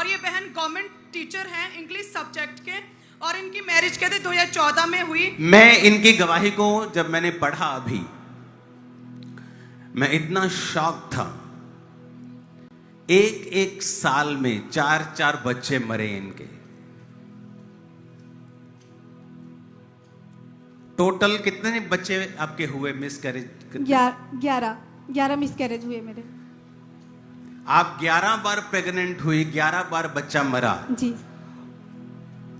और ये बहन गवर्नमेंट टीचर हैं इंग्लिश सब्जेक्ट के, और इनकी मैरिज कहते 2014 में हुई। मैं इनकी गवाही को जब मैंने पढ़ा अभी, मैं इतना शॉक था। एक साल में 4 बच्चे मरे इनके। टोटल कितने बच्चे आपके हुए मिसकैरेज? 11 मिसकैरेज हुए मेरे। आप 11 बार प्रेग्नेंट हुई, 11 बार बच्चा मरा जी।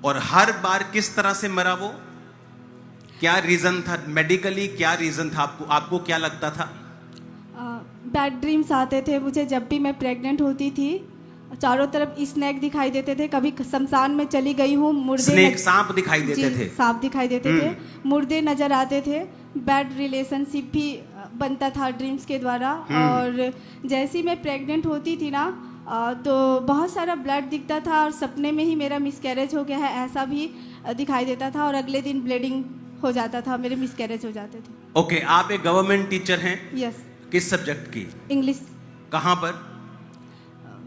और हर बार किस तरह से मरा वो? क्या रीजन था मेडिकली? क्या रीजन था? आपको क्या लगता था? बैड ड्रीम्स आते थे मुझे जब भी मैं प्रेग्नेंट होती थी। चारों तरफ स्नेक दिखाई देते थे। कभी शमशान में चली गई हूँ, मुर्दे स्नेक सांप दिखाई देते थे। सांप दिखाई देते थे, मुर्दे नजर आते थे। बैड रिलेशनशिप भी बनता था ड्रीम्स के द्वारा। और जैसे ही मैं प्रेग्नेंट होती थी ना, तो बहुत सारा ब्लड दिखता था और सपने में ही मेरा मिसकैरेज हो गया है ऐसा भी दिखाई देता था, और अगले दिन ब्लीडिंग हो जाता था, मेरे मिसकैरेज हो जाते थे। ओके, आप एक गवर्नमेंट टीचर हैं? यस। किस सब्जेक्ट की? इंग्लिश। कहाँ पर?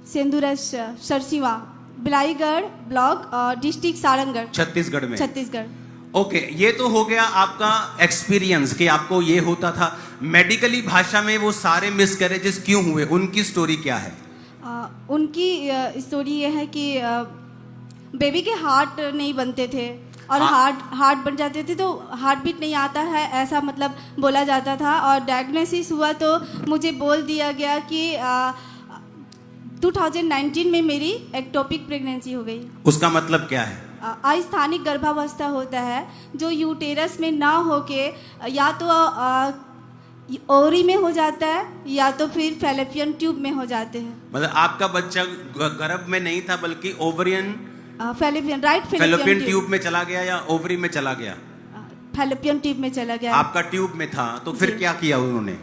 सेंदुरस सरसीवा, बिलाईगढ़ ब्लॉक, डिस्ट्रिक्ट सारंगढ़, छत्तीसगढ़ में। छत्तीसगढ़। ओके, ये तो हो गया आपका एक्सपीरियंस कि आपको ये होता था। मेडिकली भाषा में वो सारे मिसकैरेजेस क्यों हुए, उनकी स्टोरी क्या है? उनकी स्टोरी ये है कि बेबी के हार्ट नहीं बनते थे, और हार्ट बन जाते थे तो हार्ट बीट नहीं आता है ऐसा मतलब बोला जाता था। और डायग्नोसिस हुआ तो मुझे बोल दिया गया कि 2019 में मेरी एक्टोपिक प्रेगनेंसी हो गई। उसका मतलब क्या है? अस्थानिक गर्भावस्था होता है जो यूटेरस में ना होके या तो ओवरी में हो जाता है या तो फिर फैलोपियन ट्यूब में हो जाते हैं। मतलब आपका बच्चा गर्भ में नहीं था बल्कि ओवरियन फैलोपियन ट्यूब में चला गया या ओवरी में चला गया? फैलोपियन ट्यूब में चला गया। आपका ट्यूब में था तो फिर क्या किया उन्होंने?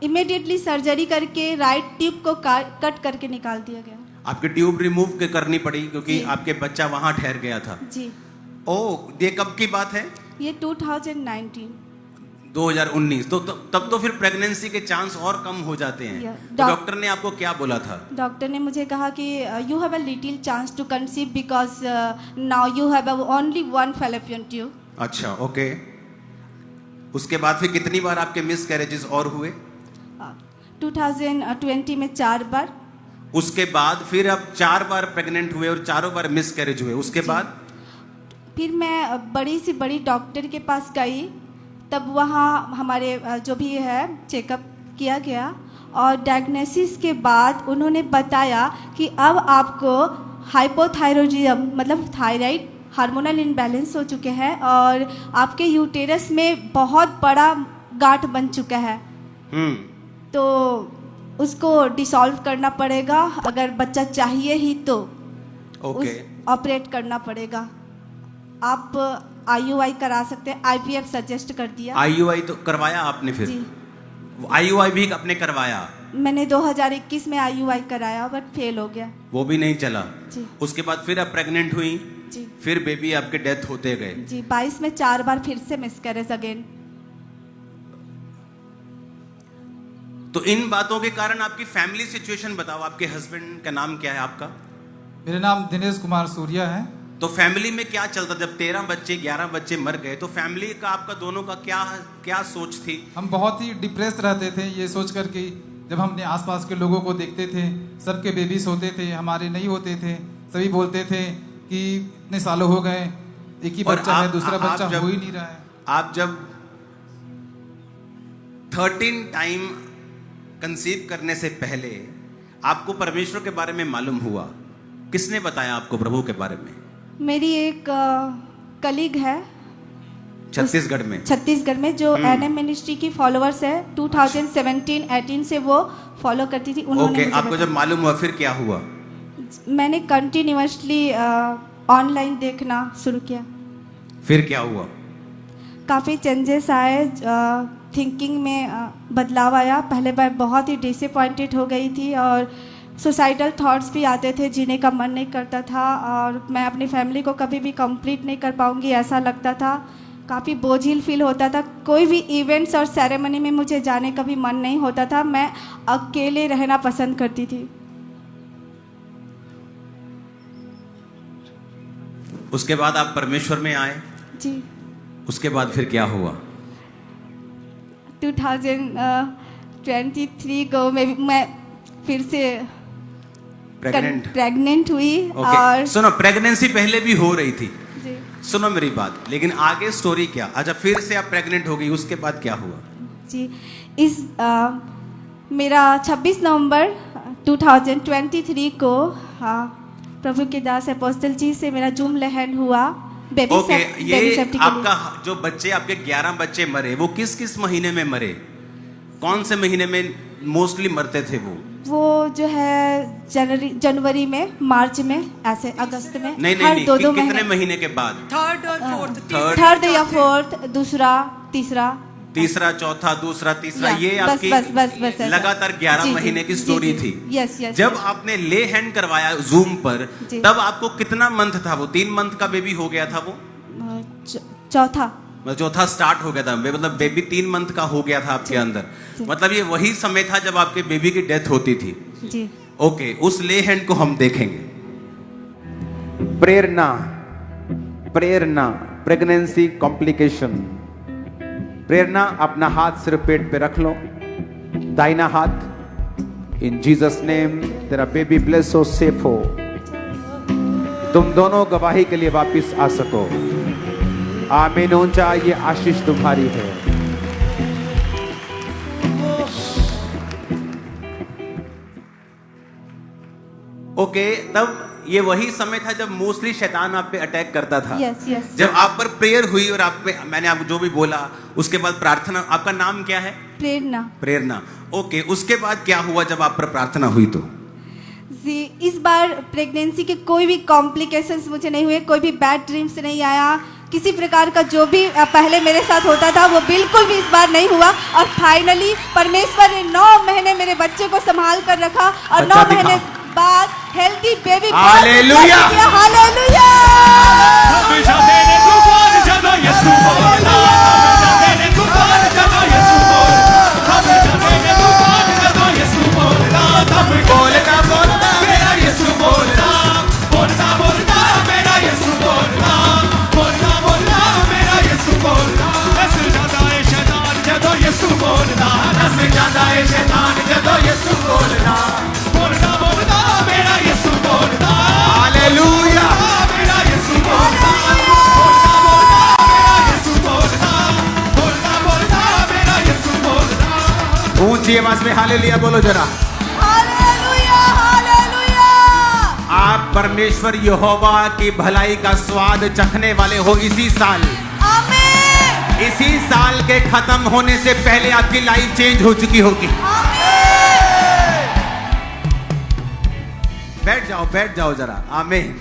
इमीडिएटली सर्जरी करके राइट ट्यूब को कट करके निकाल दिया गया। आपकी ट्यूब रिमूव करनी पड़ी क्योंकि आपके बच्चा वहां ठहर गया था। जी। ओह, ये कब की बात है? ये 2019। 2019। तो तब तो फिर प्रेगनेंसी के चांस और कम हो जाते हैं। तो डॉक्टर ने आपको क्या बोला था? डॉक्टर ने मुझे कहा कि you have a little chance to conceive because now you have only one fallopian tube. अच्छा, ओके। उसके बाद फिर कितनी बार आपके मिसकैरेजेस और हुए? 2020 में 4 बार। उसके बाद फिर अब 4 बार प्रेग्नेंट हुए और चारों बार मिसकैरेज हुए। उसके बाद फिर मैं बड़ी से बड़ी डॉक्टर के पास गई, तब वहाँ हमारे जो भी है चेकअप किया गया, और डायग्नोसिस के बाद उन्होंने बताया कि अब आपको हाइपोथायरॉयडिज्म मतलब थायराइड हार्मोनल इम्बैलेंस हो चुके हैं और आपके यूटेरस में बहुत बड़ा गांठ बन चुका है। तो उसको डिसॉल्व करना पड़ेगा, अगर बच्चा चाहिए ही तो ऑपरेट करना पड़ेगा। आप IUI करा सकते हैं, IVF सजेस्ट कर दिया। IUI तो करवाया आपने? फिर जी। IUI भी आपने करवाया? मैंने 2021 में IUI कराया बट फेल हो गया, वो भी नहीं चला। जी। उसके बाद फिर आप प्रेग्नेंट हुई? जी। फिर बेबी आपके डेथ होते गए? जी। 22 में 4 बार फिर से मिसकैरेज अगेन। तो इन बातों के कारण आपकी फैमिली सिचुएशन बताओ। आपके हस्बैंड का नाम क्या है आपका? मेरा नाम दिनेश कुमार सूर्या है। तो फैमिली में क्या चलता? जब 13 बच्चे 11 बच्चे मर गए तो फैमिली का आपका दोनों का क्या सोच थी? हम बहुत ही डिप्रेस रहते थे ये सोच कर कि जब हमने आसपास के लोगों को देखते थे, सबके बेबीज होते थे, हमारे नहीं होते थे। सभी बोलते थे कि इतने सालों हो गए, एक ही बच्चा है, दूसरा बच्चा हो ही नहीं रहा है। आप जब 13 टाइम कंसीव करने से पहले आपको परमेश्वर के बारे में मालूम हुआ? किसने बताया आपको प्रभु के बारे में? मेरी एक कलीग है छत्तीसगढ़ में जो NM मिनिस्ट्री की फॉलोअर्स है। 2017-18 से वो फॉलो करती थी। उन्होंने ओके, आपको जब मालूम हुआ फिर क्या हुआ? मैंने कंटिन्यूअसली ऑनलाइन देखना शुरू किया। फिर क्या हुआ? काफ़ी चेंजेस आए, थिंकिंग में बदलाव आया। पहले बार बहुत ही डिसअपॉइंटेड हो गई थी और सुसाइडल थॉट्स भी आते थे, जीने का मन नहीं करता था, और मैं अपनी फैमिली को कभी भी कंप्लीट नहीं कर पाऊंगी ऐसा लगता था। काफ़ी बोझिल फील होता था। कोई भी इवेंट्स और सेरेमनी में मुझे जाने का भी मन नहीं होता था। मैं अकेले रहना पसंद करती थी। उसके बाद आप परमेश्वर में आए, जी। उसके बाद फिर क्या हुआ? 2023 को मैं फिर से प्रेग्नेंट हुई। ओके। और सुनो, प्रेगनेंसी पहले भी हो रही थी, जी सुनो मेरी बात, लेकिन आगे स्टोरी क्या? अच्छा, फिर से आप प्रेग्नेंट हो गई, उसके बाद क्या हुआ? जी मेरा 26 नवंबर 2023 को प्रभु के दास अपोस्टल जी से मेरा जूम लहन हुआ। बेबी ओके, ये सेफ्टी के आपका जो बच्चे, आपके 11 बच्चे मरे, वो किस किस महीने में मरे? कौन से महीने में मोस्टली मरते थे वो जो है जनवरी में, मार्च में, ऐसे अगस्त में, नहीं हर दो कितने महीने के बाद? थर्ड और फोर्थ, थर्ड या फोर्थ, दूसरा, तीसरा, चौथा, दूसरा, तीसरा, या, ये बस, आपकी बस, बस, बस, ऐसा। लगातार 11 जी, महीने की जी, स्टोरी जी, थी। यस। जब आपने ले हैंड करवाया जूम पर, जी। तब आपको कितना मंथ था? वो 3 मंथ का बेबी हो गया था वो? चौथा स्टार्ट हो गया था, मतलब बेबी 3 मंथ का हो गया था आपके अंदर। मतलब ये वही समय था जब आपके बेबी की डेथ होती थी। जी। ओके, उस ले हैंड को हम देखेंगे। प्रेरणा, प्रेगनेंसी कॉम्प्लिकेशन। प्रेरणा, अपना हाथ सिर्फ पेट पे रख लो, दाहिना हाथ। इन जीसस नेम तेरा बेबी ब्लेस हो, सेफ हो। तुम दोनों गवाही के लिए वापस आ सको। आमीन। ऊंचा, ये आशीष तुम्हारी है। ओके, तब ये वही समय था जब मोस्टली शैतान आप पे अटैक करता था। यस। जब आप पर प्रेयर हुई और आप पे, मैंने आपको जो भी बोला, उसके बाद प्रार्थना। आपका नाम क्या है? प्रेरणा। ओके, उसके बाद क्या हुआ जब आप पर प्रार्थना हुई? तो जी, इस बार प्रेगनेंसी के कोई भी कॉम्प्लिकेशंस मुझे नहीं हुए, कोई भी बैड ड्रीम्स नहीं आया। किसी प्रकार का जो भी पहले मेरे साथ होता था वो बिल्कुल भी इस बार नहीं हुआ। और फाइनली परमेश्वर ने 9 महीने मेरे बच्चे को संभाल कर रखा और 9 महीने बाद हेल्दी बेबी। Hallelujah, hallelujah. ऊंची आवाज में हालेलुया बोलो जरा। Hallelujah, hallelujah. आप परमेश्वर यहोवा की भलाई का स्वाद चखने वाले हो इसी साल। आमीन। इसी साल के खत्म होने से पहले आपकी लाइफ चेंज हो चुकी होगी। आमीन। बैठ जाओ जरा। आमीन।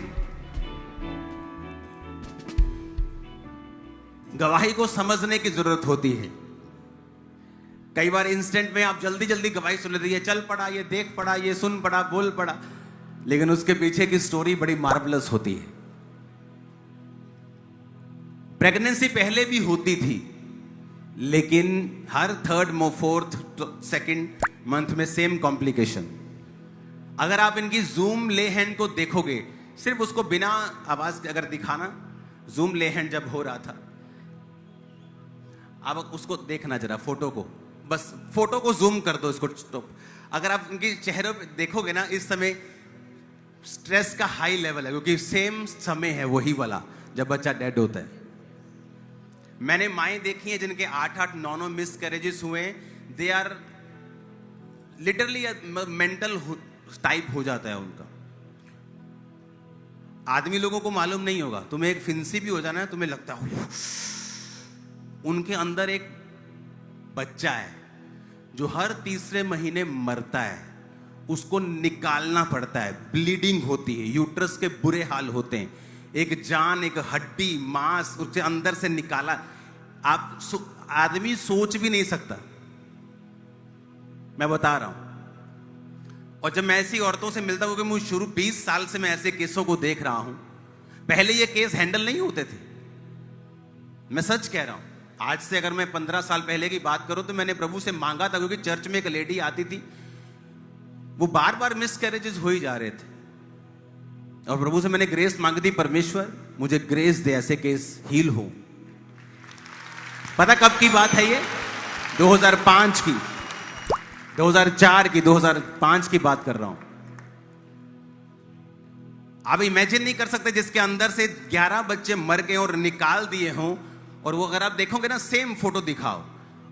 गवाही को समझने की जरूरत होती है। कई बार इंस्टेंट में आप जल्दी जल्दी गवाही सुन लेते, ये चल पड़ा, ये देख पड़ा, ये सुन पड़ा, बोल पड़ा, लेकिन उसके पीछे की स्टोरी बड़ी मार्वलस होती है। प्रेगनेंसी पहले भी होती थी, लेकिन हर थर्ड, फोर्थ, सेकंड मंथ में सेम कॉम्प्लिकेशन। अगर आप इनकी जूम ले हैंड को देखोगे, सिर्फ उसको बिना आवाज के अगर दिखाना, जूम ले हैंड जब हो रहा था, आप उसको देखना जरा, फोटो को, बस फोटो को जूम कर दो, इसको स्टॉप। अगर आप इनके चेहरे पे देखोगे ना, इस समय स्ट्रेस का हाई लेवल है, क्योंकि सेम समय है वही वाला जब बच्चा डेड होता है। मैंने माएँ देखी हैं जिनके 8-8, 9-9 मिस कैरेजेस हुए। They are literally mental type हो जाता है उनका। आदमी लोगों को मालूम नहीं होगा, तुम्हें एक फिंसी भी हो जाना है, तुम्हें लगता है उनके अंदर एक बच्चा है जो हर तीसरे महीने मरता है, उसको निकालना पड़ता है, ब्लीडिंग होती है, यूट्रस के बुरे हाल होते हैं, एक जान, एक हड्डी, मांस उसके अंदर से निकाला, आदमी सोच भी नहीं सकता। मैं बता रहा हूं। और जब मैं ऐसी औरतों से मिलता हूं, क्योंकि मुझे शुरू 20 साल से मैं ऐसे केसों को देख रहा हूं, पहले ये केस हैंडल नहीं होते थे, मैं सच कह रहा हूं। आज से अगर मैं 15 साल पहले की बात करूं तो मैंने प्रभु से मांगा था, क्योंकि चर्च में एक लेडी आती थी, वो बार बार मिस कैरेजेस हो ही जा रहे थे। और प्रभु से मैंने ग्रेस मांगी थी, परमेश्वर मुझे ग्रेस दे ऐसे केस हील हो। पता कब की बात है ये? 2005 की, 2004 की, 2005 की बात कर रहा हूं। आप इमेजिन नहीं कर सकते जिसके अंदर से 11 बच्चे मर गए और निकाल दिए हों। और वो अगर आप देखोगे ना, सेम फोटो दिखाओ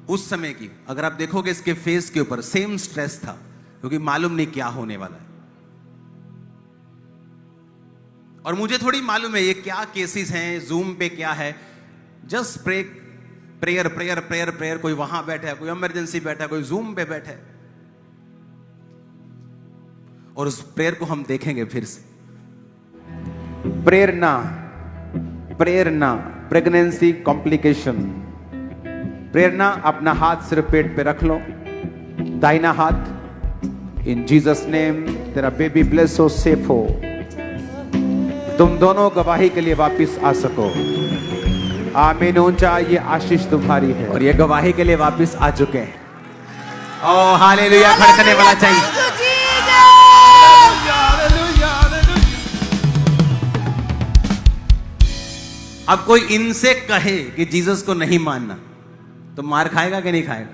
उस समय की, अगर आप देखोगे इसके फेस के ऊपर सेम स्ट्रेस था, क्योंकि मालूम नहीं क्या होने वाला है। और मुझे थोड़ी मालूम है ये क्या केसेस हैं, जूम पे क्या है। Just prayer prayer prayer prayer. कोई वहां बैठा है, कोई इमरजेंसी बैठा है, कोई जूम पे बैठा है। और उस प्रेयर को हम देखेंगे फिर से। प्रेरणा, प्रेरणा, प्रेगनेंसी कॉम्प्लिकेशन। प्रेरणा अपना हाथ सिर्फ पेट पे रख लो, दाहिना हाथ। इन जीसस नेम तेरा बेबी ब्लेस हो, सेफ हो। तुम दोनों गवाही के लिए वापस आ सको। आमीन। ऊंचा, ये आशीष तुम्हारी है। और ये गवाही के लिए वापस आ चुके हैं। ओ हालेलुया, खड़कने वाला चाहिए। अब कोई इनसे कहे कि जीसस को नहीं मानना, तो मार खाएगा कि नहीं खाएगा?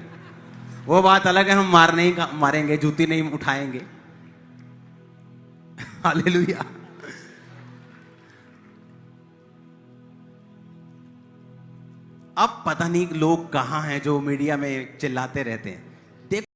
वो बात अलग है, हम मारेंगे, जूती नहीं उठाएंगे। हालेलुया। अब पता नहीं लोग कहां हैं जो मीडिया में चिल्लाते रहते हैं।